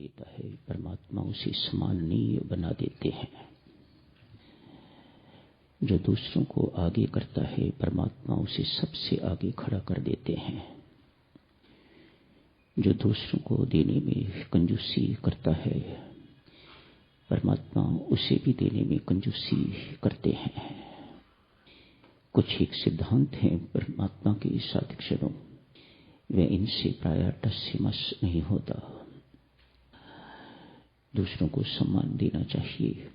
देता है, परमात्मा उसे सम्माननीय बना देते हैं। जो दूसरों को आगे करता है, परमात्मा उसे सबसे आगे खड़ा कर देते हैं। जो दूसरों को देने में कंजूसी करता है, परमात्मा उसे भी देने में कंजूसी करते हैं। कुछ एक सिद्धांत हैं परमात्मा के साधिक्षणों, वे इनसे प्रायः टस-से-मस नहीं होता। दूसरों को सम्मान देना चाहिए,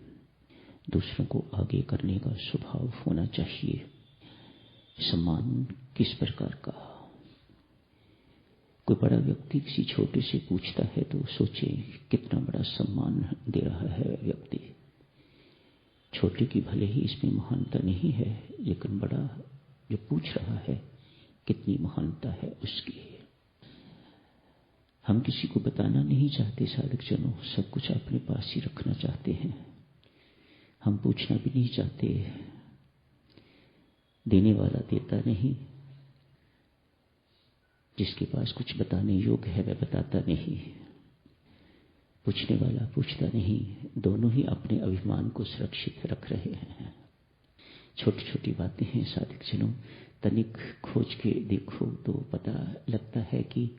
दूसरों को आगे करने का स्वभाव होना चाहिए। सम्मान किस प्रकार का? कोई बड़ा व्यक्ति किसी छोटे से पूछता है तो सोचे कितना बड़ा सम्मान दे रहा है व्यक्ति। छोटे की भले ही इसमें महानता नहीं है, लेकिन बड़ा जो पूछ रहा है कितनी महानता है उसकी। हम किसी को बताना नहीं चाहते साधक जनों, सब कुछ अपने पास ही रखना चाहते हैं। हम पूछना भी नहीं चाहते, देने वाला देता नहीं, जिसके पास कुछ बताने योग्य है वह बताता नहीं, पूछने वाला पूछता नहीं। दोनों ही अपने अभिमान को सुरक्षित रख रहे हैं। छोटी छोटी बातें हैं साधक जनों, तनिक खोज के देखो तो पता लगता है कि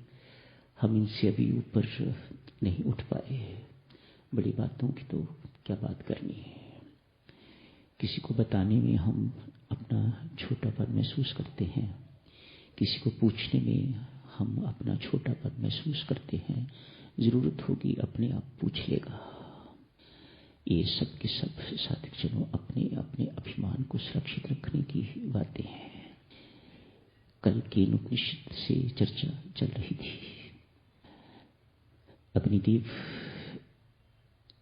हम इनसे अभी ऊपर नहीं उठ पाए। बड़ी बातों की तो क्या बात करनी है। किसी को बताने में हम अपना छोटापन महसूस करते हैं, किसी को पूछने में हम अपना छोटापन महसूस करते हैं। जरूरत होगी अपने आप पूछ लेगा। ये सब के सब साधक जनों अपने अपने अभिमान को सुरक्षित रखने की बातें हैं। कल के उपनिषद से चर्चा चल रही थी। अग्निदेव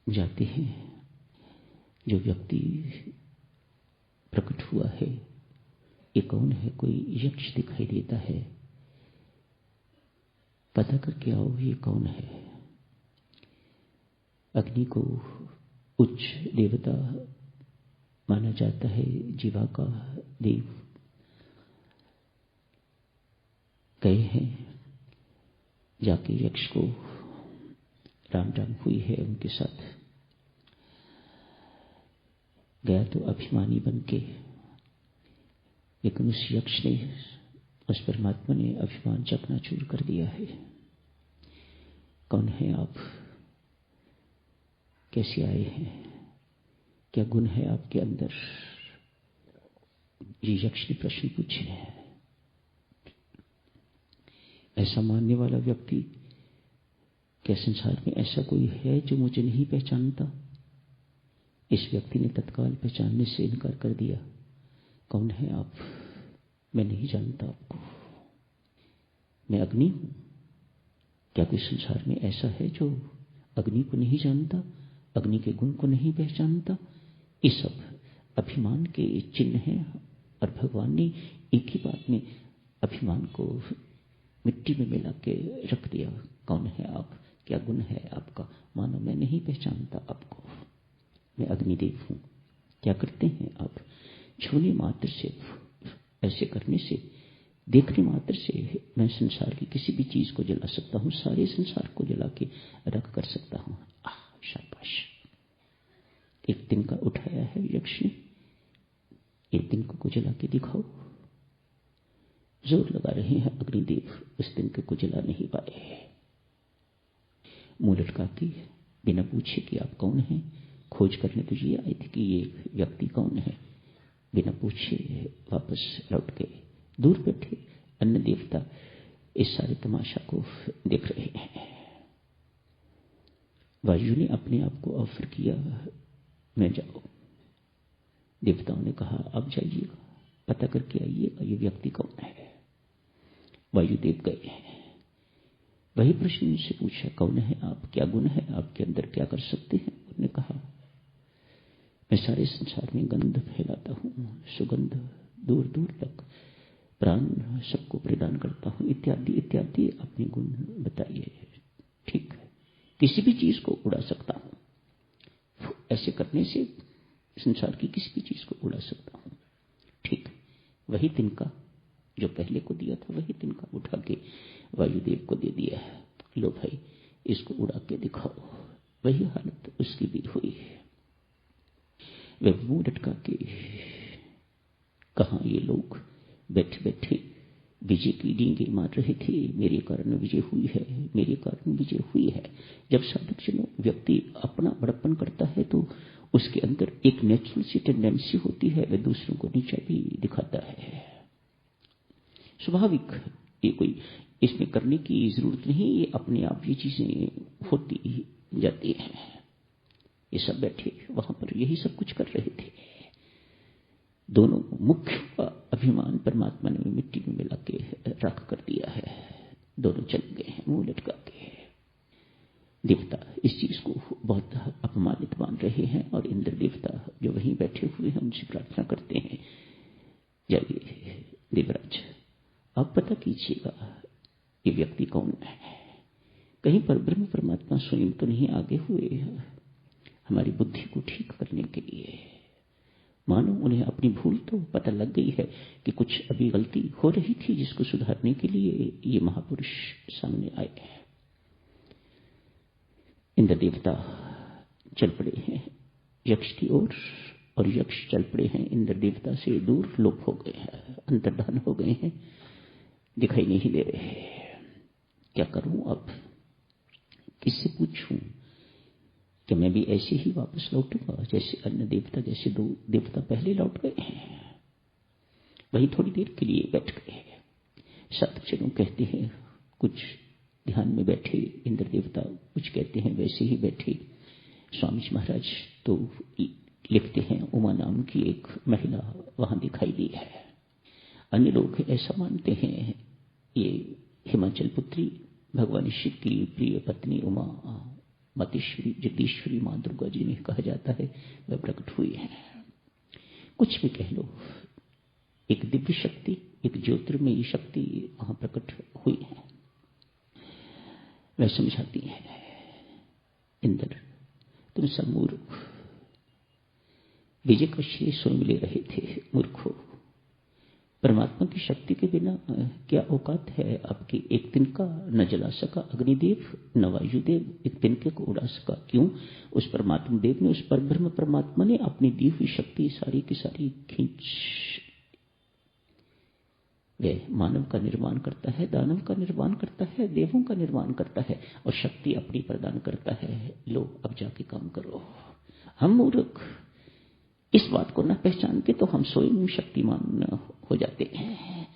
जाते हैं, जो व्यक्ति प्रकट हुआ है ये कौन है? कोई यक्ष दिखाई देता है, पता करके आओ ये कौन है। अग्नि को उच्च देवता माना जाता है, जीवा का देव। गए हैं, जाके यक्ष को राम राम हुई है उनके साथ। गया तो अभिमानी बन के, लेकिन उस यक्ष ने, उस परमात्मा ने अभिमान चकनाचूर कर दिया है। कौन है आप? कैसे आए हैं? क्या गुण है आपके अंदर? ये यक्ष ने प्रश्न पूछे हैं। ऐसा मानने वाला व्यक्ति, क्या संसार में ऐसा कोई है जो मुझे नहीं पहचानता? इस व्यक्ति ने तत्काल पहचानने से इनकार कर दिया। कौन है आप? मैं नहीं जानता आपको, मैं अग्नि हूं। क्या कोई संसार में ऐसा है जो अग्नि को नहीं जानता, अग्नि के गुण को नहीं पहचानता? ये सब अभिमान के चिन्ह हैं और भगवान ने एक ही बात में अभिमान को मिट्टी में मिला के रख दिया। कौन है आप? क्या गुण है आपका? मानो मैं नहीं पहचानता आपको, मैं अग्निदेव हूं। क्या करते हैं आप? छूने मात्र से, ऐसे करने से, देखने मात्र से मैं संसार की किसी भी चीज को जला सकता हूं, सारे संसार को जला के रख कर सकता हूं। शाबाश! एक तिनका उठाया है यक्ष ने, एक तिनके को जला के दिखाओ। जोर लगा रहे हैं अग्निदेव, उस तिनके को जला नहीं पाए। मुंह लटकाती बिना पूछे कि आप कौन हैं। खोज करने तो ये आई थी कि ये व्यक्ति कौन है। बिना पूछे वापस लौट गए। दूर बैठे अन्य देवता इस सारे तमाशा को देख रहे हैं। वायु ने अपने आप को ऑफर किया, मैं जाओ। देवताओं ने कहा आप जाइएगा, पता करके आइएगा ये व्यक्ति कौन है। वायुदेव गए हैं। वही प्रश्न उनसे पूछा, कौन है आप? क्या गुण है आपके अंदर? क्या कर सकते हैं? उन्होंने कहा मैं सारे संसार में गंध फैलाता हूं, सुगंध दूर दूर तक, प्राण सबको प्रदान करता हूं, इत्यादि इत्यादि अपने गुण बताइए। ठीक है, किसी भी चीज को उड़ा सकता हूं, ऐसे करने से संसार की किसी भी चीज को उड़ा सकता हूं। ठीक, वही तिनका जो पहले को दिया था, वही तिनका उठा के वायुदेव को दे दिया है। लो भाई, इसको उड़ा के दिखाओ। वही हालत उसकी भी हुई। वह मुंह लटका के, कहां ये लोग बैठे बैठे विजय की डींगे मार रहे थे, मेरे कारण विजय हुई है, मेरे कारण विजय हुई है। जब साधक जनों व्यक्ति अपना बड़प्पन करता है तो उसके अंदर एक नेचुरल सी टेंडेंसी होती है, वह दूसरों को नीचा भी दिखाता है। स्वाभाविक, ये कोई इसमें करने की जरूरत नहीं, ये अपने आप ये चीजें होती जाती हैं। ये सब बैठे वहां पर यही सब कुछ कर रहे थे। दोनों मुख्य का अभिमान परमात्मा ने मिट्टी में मिला के राख कर दिया है। दोनों चल गए हैं मुंह लटका के। देवता इस चीज को बहुत अपमानित मान रहे हैं और इंद्र देवता जो वहीं बैठे हुए हैं उनसे प्रार्थना करते हैं, जाइए देवराज, आप पता कीजिएगा ये व्यक्ति कौन है। कहीं पर ब्रह्म परमात्मा स्वयं तो नहीं आगे हुए हमारी बुद्धि को ठीक करने के लिए। मानो उन्हें अपनी भूल तो पता लग गई है कि कुछ अभी गलती हो रही थी, जिसको सुधारने के लिए ये महापुरुष सामने आए हैं। इंद्र देवता चल पड़े हैं यक्ष की ओर और यक्ष चल पड़े हैं इंद्र देवता से दूर, लोप हो गए हैं, अंतर्धान हो गए हैं, दिखाई नहीं दे रहे। क्या करूं अब, किससे पूछूं? कि मैं भी ऐसे ही वापस लौटूंगा जैसे अन्य देवता, जैसे दो देवता पहले लौट गए हैं। वही थोड़ी देर के लिए बैठ गए। साधक कहते हैं कुछ ध्यान में बैठे इंद्र देवता, कुछ कहते हैं वैसे ही बैठे। स्वामी जी महाराज तो लिखते हैं उमा नाम की एक महिला वहां दिखाई दी है। अन्य लोग ऐसा मानते हैं ये हिमाचल पुत्री भगवान शिव की प्रिय पत्नी उमा मतेश्वरी जगदीश्वरी मां दुर्गा जी ने कहा जाता है, वह प्रकट हुई है। कुछ भी कह लो, एक दिव्य शक्ति, एक ज्योतिर्मयी शक्ति वहां प्रकट हुई है। वह समझाती है, इंद्र तुम सब मूर्ख, विजय का श्रेय स्वयं ले रहे थे। मूर्खो, परमात्मा की शक्ति के बिना क्या औकात है आपकी? एक तिनका न जला सका अग्निदेव, न वायुदेव एक तिनके को उड़ा सका। क्यों? उस परमात्मा देव ने, उस परब्रह्म परमात्मा ने अपनी दी हुई शक्ति सारी की सारी खींच। वह मानव का निर्माण करता है, दानव का निर्माण करता है, देवों का निर्माण करता है और शक्ति अपनी प्रदान करता है। लो अब जाके काम करो। हम मूर्ख इस बात को न पहचानते तो हम स्वयं शक्तिमान हो जाते हैं।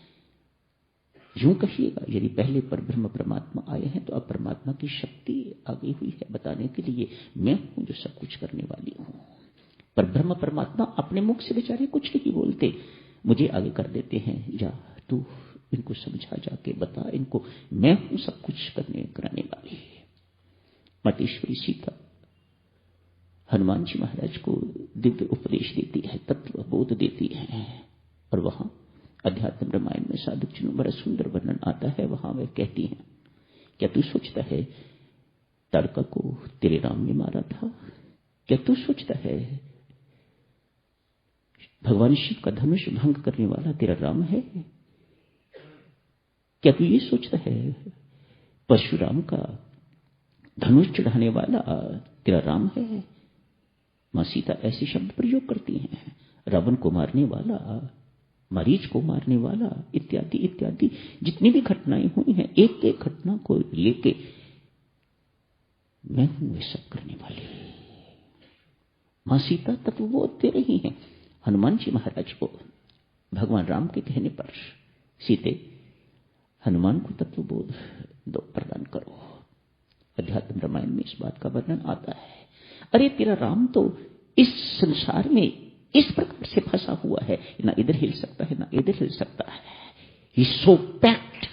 यूं कहिएगा, यदि पहले परब्रह्म परमात्मा आए हैं तो अब परमात्मा की शक्ति आ गई हुई है बताने के लिए मैं हूं जो सब कुछ करने वाली हूं। परब्रह्म परमात्मा अपने मुख से बेचारे कुछ नहीं बोलते, मुझे आगे कर देते हैं, जा तू इनको समझा, जाके बता इनको, मैं हूं सब कुछ करने कराने वाली। मतेश्वरी सीता हनुमान जी महाराज को दिव्य उपदेश देती है, तत्व बोध देती है। और वहां अध्यात्म रामायण में साधक जनों बड़ा सुंदर वर्णन आता है। वहां वे कहती हैं, क्या तू सोचता है ताड़का को तेरे राम ने मारा था? क्या तू सोचता है भगवान शिव का धनुष भंग करने वाला तेरा राम है? क्या तू ये सोचता है परशुराम का धनुष चढ़ाने वाला तेरा राम है? मां सीता ऐसे शब्द प्रयोग करती हैं, रावण को मारने वाला, मरीच को मारने वाला, इत्यादि इत्यादि जितनी भी घटनाएं हुई हैं, एक एक घटना को लेके मैं हूं वे सब करने वाली। मां सीता तत्वबोध दे रही हैं हनुमान जी महाराज को। भगवान राम के कहने पर सीते हनुमान को तत्वबोध दो, प्रदान करो। अध्यात्म रामायण में इस बात का वर्णन आता है। अरे तेरा राम तो इस संसार में इस प्रकार से फंसा हुआ है, ना इधर हिल सकता है ना इधर हिल सकता है। ही सो पैक्ड,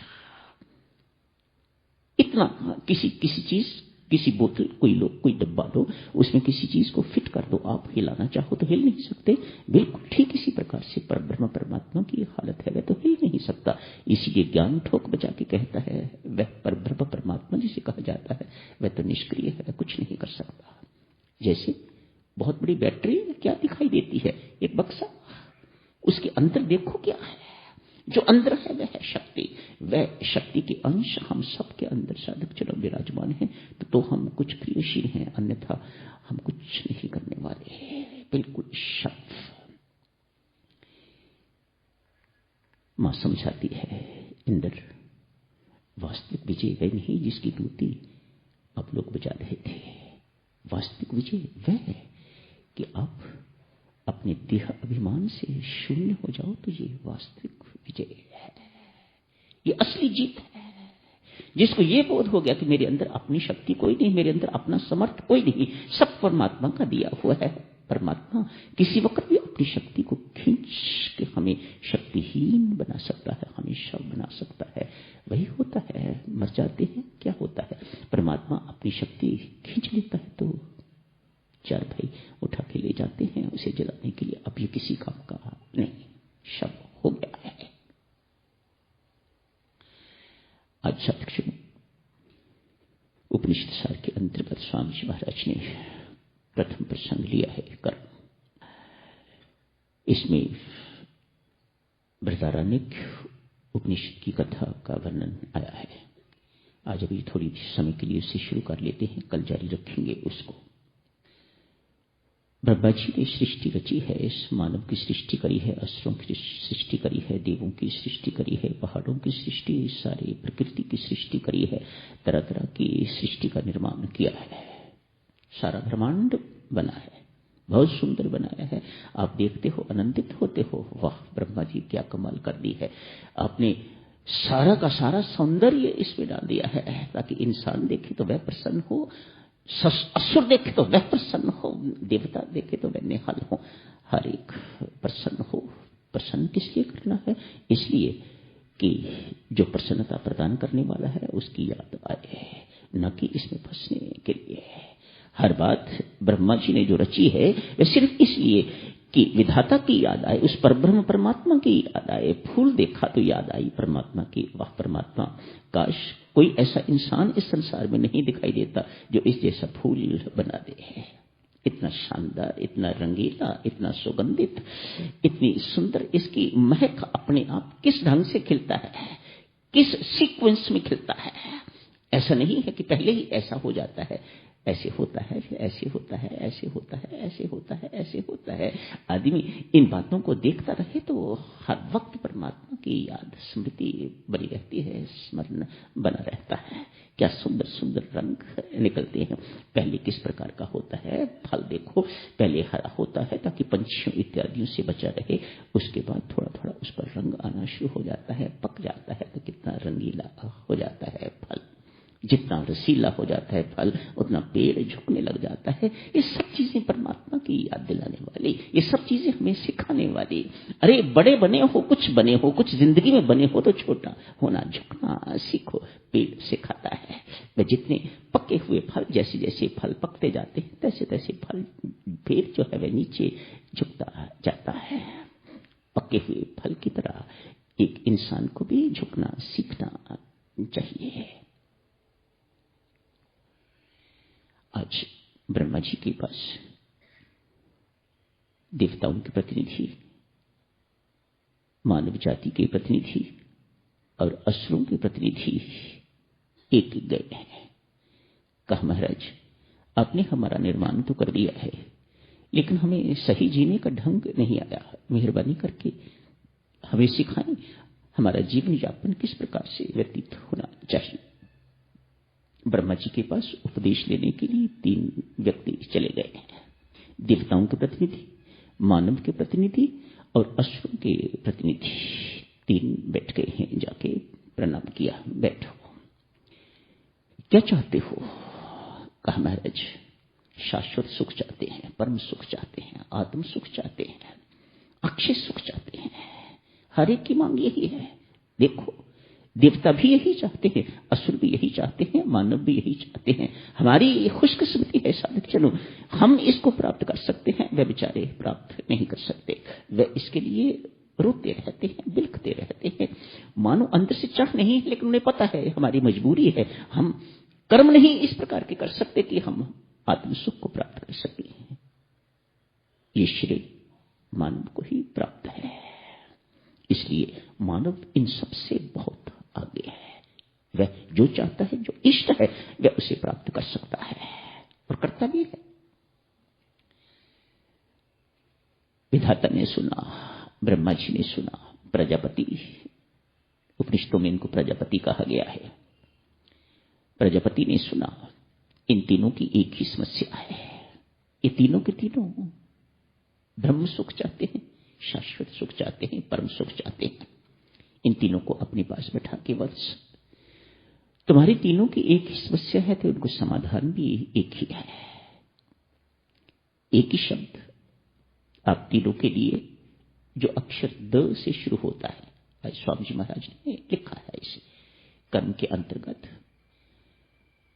इतना किसी चीज, किसी बोतल, कोई लो, कोई डब्बा लो, उसमें किसी चीज को फिट कर दो, आप हिलाना चाहो तो हिल नहीं सकते। बिल्कुल ठीक इसी प्रकार से परब्रह्म परमात्मा की हालत है, वह तो हिल नहीं सकता। इसीलिए ज्ञान ठोक बजा के कहता है, वह परब्रह्म परमात्मा जिसे कहा जाता है वह तो निष्क्रिय है, कुछ नहीं कर सकता। जैसे बहुत बड़ी बैटरी क्या दिखाई देती है? एक बक्सा, उसके अंदर देखो क्या है, जो अंदर है वह है शक्ति, वह शक्ति के अंश हम सबके अंदर साधक चलो विराजमान है। तो हम कुछ क्रियाशील हैं, अन्यथा हम कुछ नहीं करने वाले, बिल्कुल शब्द। मां समझाती है, इंद्र वास्तविक विजय वह नहीं जिसकी दूती आप लोग बजा रहे थे। वास्तविक विजय वह है कि आप अपने देह अभिमान से शून्य हो जाओ, तो ये वास्तविक विजय है, ये असली जीत है। जिसको ये बोध हो गया कि मेरे अंदर अपनी शक्ति कोई नहीं, मेरे अंदर अपना समर्थ कोई नहीं, सब परमात्मा का दिया हुआ है। परमात्मा किसी वक्त भी अपनी शक्ति को खींच के हमें शक्तिहीन बना सकता है, हमेशा बना सकता है। वही होता है, मर जाते हैं क्या होता है, परमात्मा अपनी शक्ति खींच लेता है तो चार भाई उठा के ले जाते हैं उसे जलाने के लिए। अब ये किसी काम का नहीं, शव हो गया है। आज सत्संग उपनिषद सार के अंतर्गत स्वामी जी महाराज ने प्रथम प्रसंग लिया है कर्म। इसमें बृहदारण्यक उपनिषद की कथा का वर्णन आया है। आज अभी थोड़ी समय के लिए उसे शुरू कर लेते हैं, कल जारी रखेंगे उसको। ब्रह्मा जी ने सृष्टि रची है, इस मानव की सृष्टि करी है, असुरों की सृष्टि करी है, देवों की सृष्टि करी है, पहाड़ों की सृष्टि, सारे प्रकृति की सृष्टि करी है, तरह तरह की सृष्टि का निर्माण किया है। सारा ब्रह्मांड बना है, बहुत सुंदर बनाया है। आप देखते हो, आनंदित होते हो, वाह ब्रह्मा जी क्या कमाल कर दी है। आपने सारा का सारा सौंदर्य इसमें डाल दिया है ताकि इंसान देखे तो वह प्रसन्न हो, असुर देखे तो वह प्रसन्न हो, देवता देखे तो वह निहाल हो, हर एक प्रसन्न हो। प्रसन्न किस लिए करना है? इसलिए कि जो प्रसन्नता प्रदान करने वाला है उसकी याद आए, न कि इसमें फंसने के लिए। हर बात ब्रह्मा जी ने जो रची है वह सिर्फ इसलिए कि विधाता की याद आए, उस परब्रह्म परमात्मा की याद आए। फूल देखा तो याद आई परमात्मा की, वाह परमात्मा, काश कोई ऐसा इंसान इस संसार में नहीं दिखाई देता जो इस जैसा फूल बना दे। इतना शानदार, इतना रंगीला, इतना सुगंधित, इतनी सुंदर इसकी महक अपने आप किस ढंग से खिलता है, किस सीक्वेंस में खिलता है। ऐसा नहीं है कि पहले ही ऐसा हो जाता है, ऐसे होता है, फिर ऐसे होता है, ऐसे होता है, ऐसे होता है, ऐसे होता है। आदमी इन बातों को देखता रहे तो हर वक्त परमात्मा की याद स्मृति बनी रहती है, स्मरण बना रहता है। क्या सुंदर सुंदर रंग निकलते हैं। पहले किस प्रकार का होता है फल देखो, पहले हरा होता है ताकि पंछियों इत्यादियों से बचा रहे, उसके बाद थोड़ा थोड़ा उस पर रंग आना शुरू हो जाता है, पक जाता है तो कितना रंगीला हो जाता है फल। जितना रसीला हो जाता है फल उतना पेड़ झुकने लग जाता है। ये सब चीजें परमात्मा की याद दिलाने वाली, ये सब चीजें हमें सिखाने वाली। अरे बड़े बने हो, कुछ बने हो, कुछ जिंदगी में बने हो तो छोटा होना, झुकना सीखो। पेड़ सिखाता है। वह जितने पके हुए फल, जैसे जैसे फल पकते जाते हैं तैसे तैसे फल, पेड़ जो है वह नीचे झुकता जाता है। पके हुए फल की तरह एक इंसान को भी झुकना सीखना चाहिए। आज ब्रह्मा जी के पास देवताओं के प्रतिनिधि, मानव जाति के प्रतिनिधि और असुरों के प्रतिनिधि एक गए हैं। कहा महाराज आपने हमारा निर्माण तो कर दिया है, लेकिन हमें सही जीने का ढंग नहीं आया, मेहरबानी करके हमें सिखाएं हमारा जीवन यापन किस प्रकार से व्यतीत होना चाहिए। ब्रह्मा जी के पास उपदेश लेने के लिए 3 व्यक्ति चले गए हैं। देवताओं के प्रतिनिधि, मानव के प्रतिनिधि और असुरों के प्रतिनिधि 3 बैठ गए हैं। जाके प्रणाम किया, बैठो। क्या चाहते हो? कहा महाराज शाश्वत सुख चाहते हैं, परम सुख चाहते हैं, आत्म सुख चाहते हैं, अक्षय सुख चाहते हैं। हर एक की मांग यही है। देखो देवता भी यही चाहते हैं, असुर भी यही चाहते हैं, मानव भी यही चाहते हैं। हमारी खुशकिस्मती है साधक चलो हम इसको प्राप्त कर सकते हैं, वे बेचारे प्राप्त नहीं कर सकते। वे इसके लिए रोते रहते हैं, बिलखते रहते हैं, मानो अंदर से चाह नहीं है, लेकिन उन्हें पता है हमारी मजबूरी है, हम कर्म नहीं इस प्रकार के कर सकते कि हम आत्म सुख को प्राप्त कर सकें। ये श्रेय मानव को ही प्राप्त है। इसलिए मानव इन सबसे बहुत आगे है। वह जो चाहता है, जो इष्ट है, वह उसे प्राप्त कर सकता है और करता भी है। विधाता ने सुना, ब्रह्मा जी ने सुना, प्रजापति, उपनिषदों में इनको प्रजापति कहा गया है। प्रजापति ने सुना, इन तीनों की एक ही समस्या है। ये तीनों के तीनों ब्रह्म सुख चाहते हैं, शाश्वत सुख चाहते हैं, परम सुख चाहते हैं। इन तीनों को अपने पास बैठा के वत्स, तुम्हारी तीनों की एक ही समस्या है, तो उनको समाधान भी एक ही है। एक ही शब्द आप तीनों के लिए, जो अक्षर द से शुरू होता है, आज स्वामी जी महाराज ने लिखा है इसे कर्म के अंतर्गत,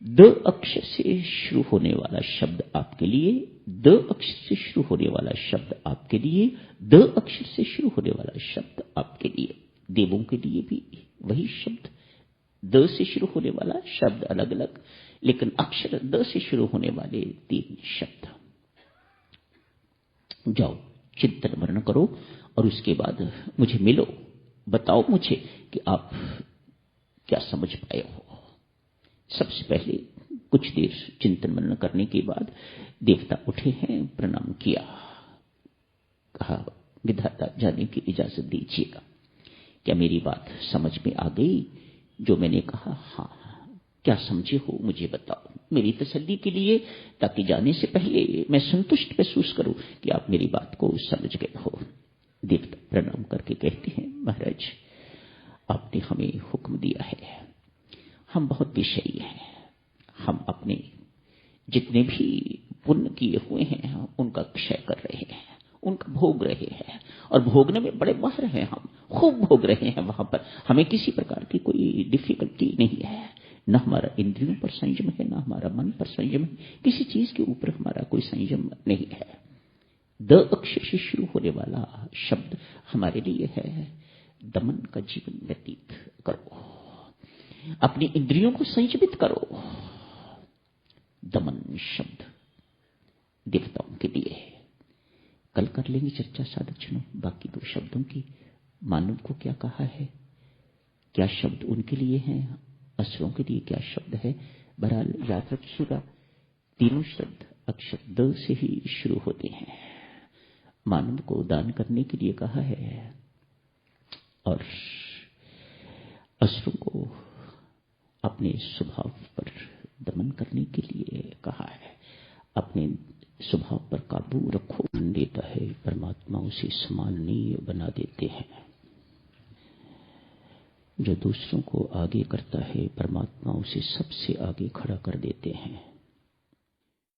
द अक्षर से शुरू होने वाला शब्द आपके लिए, द अक्षर से शुरू होने वाला शब्द आपके लिए, द अक्षर से शुरू होने वाला शब्द आपके लिए। देवों के लिए भी वही शब्द, द से शुरू होने वाला शब्द अलग अलग, लेकिन अक्षर द से शुरू होने वाले तीन शब्द। जाओ चिंतन वर्णन करो और उसके बाद मुझे मिलो, बताओ मुझे कि आप क्या समझ पाए हो। सबसे पहले कुछ देर चिंतन मनन करने के बाद देवता उठे हैं, प्रणाम किया, कहा विधाता जाने की इजाजत दीजिएगा। क्या मेरी बात समझ में आ गई जो मैंने कहा? हाँ। क्या समझे हो मुझे बताओ, मेरी तसल्ली के लिए, ताकि जाने से पहले मैं संतुष्ट महसूस करूं कि आप मेरी बात को समझ गए हो। देवता प्रणाम करके कहते हैं, महाराज आपने हमें हुक्म दिया है, हम बहुत विषयी हैं, हम अपने जितने भी पुण्य किए हुए हैं उनका क्षय कर रहे हैं, उनका भोग रहे हैं, और भोगने में बड़े माहिर हैं, हम खूब भोग रहे हैं। वहां पर हमें किसी प्रकार की कोई डिफिकल्टी नहीं है, न हमारा इंद्रियों पर संयम है, न हमारा मन पर संयम है, किसी चीज के ऊपर हमारा कोई संयम नहीं है। द अक्षर से शुरू होने वाला शब्द हमारे लिए है, दमन का जीवन व्यतीत करो, अपनी इंद्रियों को संयमित करो। दमन शब्द देवताओं के लिए है। कल कर लेंगे चर्चा साधक, बाकी दो शब्दों की। मानव को क्या कहा है, क्या शब्द उनके लिए हैं, असुरों के लिए क्या शब्द है। बहरहाल याद रखिएगा, तीनों शब्द अक्षर द से ही शुरू होते हैं। मानव को दान करने के लिए कहा है और असुरों को अपने स्वभाव पर दमन करने के लिए कहा है। अपने स्वभाव पर काबू रखो। देता है परमात्मा उसे सम्माननीय बना देते हैं। जो दूसरों को आगे करता है परमात्मा उसे सबसे आगे खड़ा कर देते हैं।